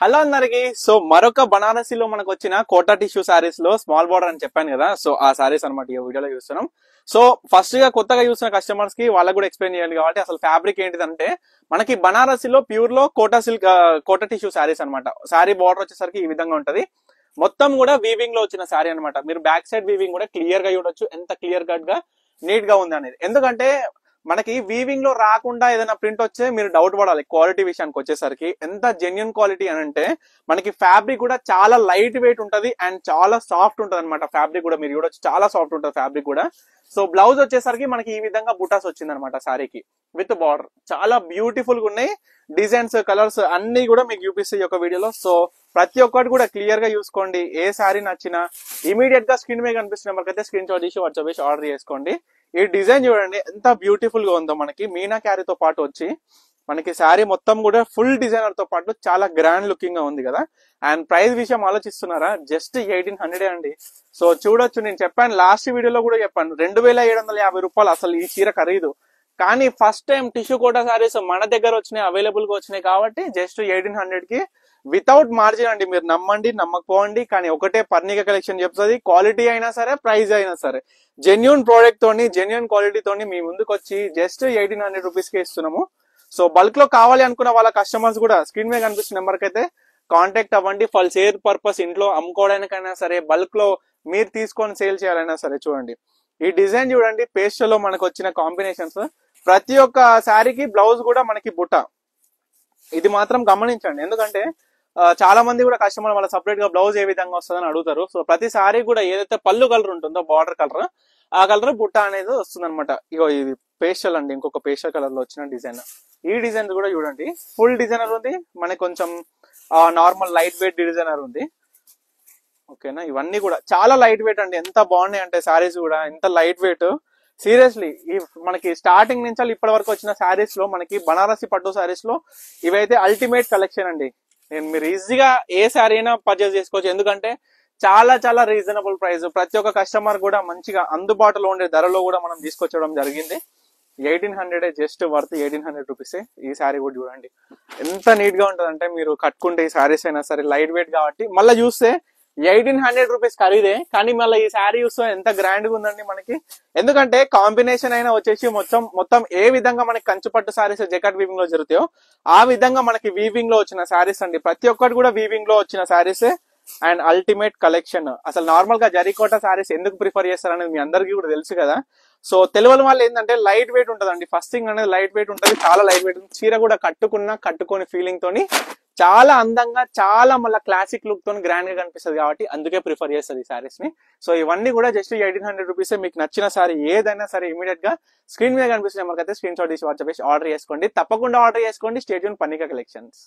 Hello అందరికి. So మరొక బనారసిలో మనకు వచ్చిన కోటా టిష్యూ సారీస్ లో స్మాల్ బార్డర్ అని చెప్పాను కదా. సో ఆ సారీస్ అనమాట ఈ వీడియోలో చూస్తున్నాం. సో ఫస్ట్ గా కొత్తగా చూసిన కస్టమర్స్ కి వాళ్ళకి కూడా ఎక్స్ప్లెయిన్ చేయాలి కాబట్టి అసలు ఫ్యాబ్రిక్ ఏంటిదంటే మనకి బనారసిలో ప్యూర్ లో కోటా సిల్క్ కోటా టిష్యూ సారీస్ అనమాట. సారీ బార్డర్ వచ్చేసరికి ఈ విధంగా ఉంటది. మొత్తం కూడా వీవింగ్ లో వచ్చిన సారీ అనమాట. మీరు బ్యాక్ సైడ్ వీవింగ్ కూడా క్లియర్ గా చూడొచ్చు ఎంత క్లియర్ కట్ గా నీట్ గా ఉంది అనేది. ఎందుకంటే మనకి వీవింగ్ లో రాకుండా ఏదైనా ప్రింట్ వచ్చే మీరు డౌట్ పడాలి. క్వాలిటీ విషయానికి వచ్చేసరికి ఎంత జెన్యున్ క్వాలిటీ అని అంటే మనకి ఫ్యాబ్రిక్ కూడా చాలా లైట్ వెయిట్ ఉంటది అండ్ చాలా సాఫ్ట్ ఉంటది అనమాట. ఫ్యాబ్రిక్ కూడా మీరు చూడొచ్చు చాలా సాఫ్ట్ ఉంటది ఫ్యాబ్రిక్ కూడా. సో బ్లౌజ్ వచ్చేసరికి మనకి ఈ విధంగా బుటాస్ వచ్చింది అనమాట సారీకి విత్ బార్డర్. చాలా బ్యూటిఫుల్ గా ఉన్నాయి. డిజైన్స్ కలర్స్ అన్ని కూడా మీకు చూపిస్తాయి ఒక వీడియోలో. సో ప్రతి ఒక్కటి కూడా క్లియర్ గా చూసుకోండి. ఏ సారీ నచ్చినా ఇమీడియట్ గా స్క్రీన్ మీద కనిపిస్తున్న నెంబర్కి అయితే స్క్రీన్ షాట్ తీసి వాట్సాప్ చేసి ఆర్డర్ చేసుకోండి. ఈ డిజైన్ చూడండి ఎంత బ్యూటిఫుల్ గా ఉందో. మనకి మీనా క్యారీతో పాటు వచ్చి మనకి శారీ మొత్తం కూడా ఫుల్ డిజైనర్ తో పాటు చాలా గ్రాండ్ లుకింగ్ గా ఉంది కదా. అండ్ ప్రైస్ విషయం ఆలోచిస్తున్నారా? జస్ట్ 1800 అండి. సో చూడొచ్చు, నేను చెప్పాను లాస్ట్ వీడియోలో కూడా చెప్పాను 2750 రూపాయలు అసలు ఈ చీర ఖరీదు. కానీ first time tissue Kota saris మన దగ్గర వచ్చినాయి, అవైలబుల్ గా వచ్చినాయి కాబట్టి జస్ట్ 1800 కి వితౌట్ మార్జిన్ అండి. మీరు నమ్మండి నమ్మకపోండి కానీ ఒకటే పర్ణిక కలెక్షన్ చెప్తుంది. క్వాలిటీ అయినా సరే ప్రైస్ అయినా సరే జెన్యున్ ప్రోడక్ట్ తోని జెన్యున్ క్వాలిటీ తోని మీ ముందుకు వచ్చి జస్ట్ 1800 రూపీస్ కి ఇస్తున్నాము. సో బల్క్ లో కావాలి అనుకున్న వాళ్ళ కస్టమర్స్ కూడా స్క్రీన్ మీద కనిపిస్తున్న నెంబర్కి అయితే కాంటాక్ట్ అవ్వండి. ఫర్ సేల్ పర్పస్ ఇంట్లో అమ్ముకోవడానికైనా సరే బల్క్ లో మీరు తీసుకొని సేల్ చేయాలైనా సరే. చూడండి ఈ డిజైన్ చూడండి, పేస్టల్ లో మనకు వచ్చిన కాంబినేషన్స్. ప్రతి ఒక్క శారీకి బ్లౌజ్ కూడా మనకి బుట్ట. ఇది మాత్రం గమనించండి, ఎందుకంటే చాలా మంది కూడా కస్టమర్ వాళ్ళ సపరేట్ గా బ్లౌజ్ ఏ విధంగా వస్తుందని అడుగుతారు. సో ప్రతి సారీ కూడా ఏదైతే పళ్ళు కలర్ ఉంటుందో బార్డర్ కలర్, ఆ కలర్ బుట్ట అనేది వస్తుంది అనమాట. ఇగో ఇది పేస్టల్ అండి, ఇంకొక పేస్టల్ కలర్ లో వచ్చిన డిజైన్. ఈ డిజైన్ కూడా చూడండి ఫుల్ డిజైనర్ ఉంది, మనకి కొంచెం నార్మల్ లైట్ వెయిట్ డిజైనర్ ఉంది. ఓకేనా, ఇవన్నీ కూడా చాలా లైట్ వెయిట్ అండి. ఎంత బాగున్నాయి అంటే సారీస్ కూడా ఎంత లైట్ వెయిట్. సీరియస్లీ ఈ మనకి స్టార్టింగ్ నుంచి ఇప్పటి వరకు వచ్చిన శారీస్ లో మనకి బనారసి పట్టు శారీస్ లో ఇవైతే అల్టిమేట్ కలెక్షన్ అండి. మీరు ఈజీగా ఏ శారీ అయినా పర్చేస్ చేసుకోవచ్చు, ఎందుకంటే చాలా చాలా రీజనబుల్ ప్రైస్. ప్రతి ఒక్క కస్టమర్ కూడా మంచిగా అందుబాటులో ఉండే ధరలో కూడా మనం తీసుకొచ్చడం జరిగింది. 1800 జస్ట్ వర్త్ 1800 రూపీస్. ఈ శారీ కూడా చూడండి ఎంత నీట్ గా ఉంటది అంటే మీరు కట్టుకుంటే ఈ శారీస్ అయినా సరే లైట్ వెయిట్ కాబట్టి మళ్ళీ చూస్తే 1800 రూపీస్ ఖరీదే. కానీ మళ్ళీ ఈ శారీ చూస్తే ఎంత గ్రాండ్ గా ఉందండి మనకి. ఎందుకంటే కాంబినేషన్ అయినా వచ్చేసి మొత్తం ఏ విధంగా మనకి కంచుపట్టు శారీస్ జెకట్ వీవింగ్ లో జరుగుతాయో ఆ విధంగా మనకి వీవింగ్ లో వచ్చిన శారీస్ అండి. ప్రతి ఒక్కటి కూడా వీవింగ్ లో వచ్చిన శారీస్ అండ్ అల్టిమేట్ కలెక్షన్. అసలు నార్మల్ గా జరీకోటా శారీస్ ఎందుకు ప్రిఫర్ చేస్తారనేది మీ అందరికీ కూడా తెలుసు కదా. సో తెలియని వాళ్ళు ఏంటంటే లైట్ వెయిట్ ఉంటదండి. ఫస్ట్ థింగ్ అనేది లైట్ వెయిట్ ఉంటది, చాలా లైట్ వెయిట్ ఉంటుంది. చీర కూడా కట్టుకొని ఫీలింగ్ తోని చాలా అందంగా చాలా మళ్ళీ క్లాసిక్ లుక్ తోని గ్రాండ్ గా కనిపిస్తుంది కాబట్టి అందుకే ప్రిఫర్ చేస్తుంది ఈ సారీస్ ని. సో ఇవన్నీ కూడా జస్ట్ 1800 రూపీస్. మీకు నచ్చిన సారీ ఏదైనా సరే ఇమీడియట్ గా స్క్రీన్ మీద కనిపిస్తున్న నెంబర్కి అయితే స్క్రీన్ షాట్ తీసి వాట్సాప్ చేసి ఆర్డర్ చేసుకోండి. తప్పకుండా ఆర్డర్ చేసుకోండి. Stay tune Parnika collections.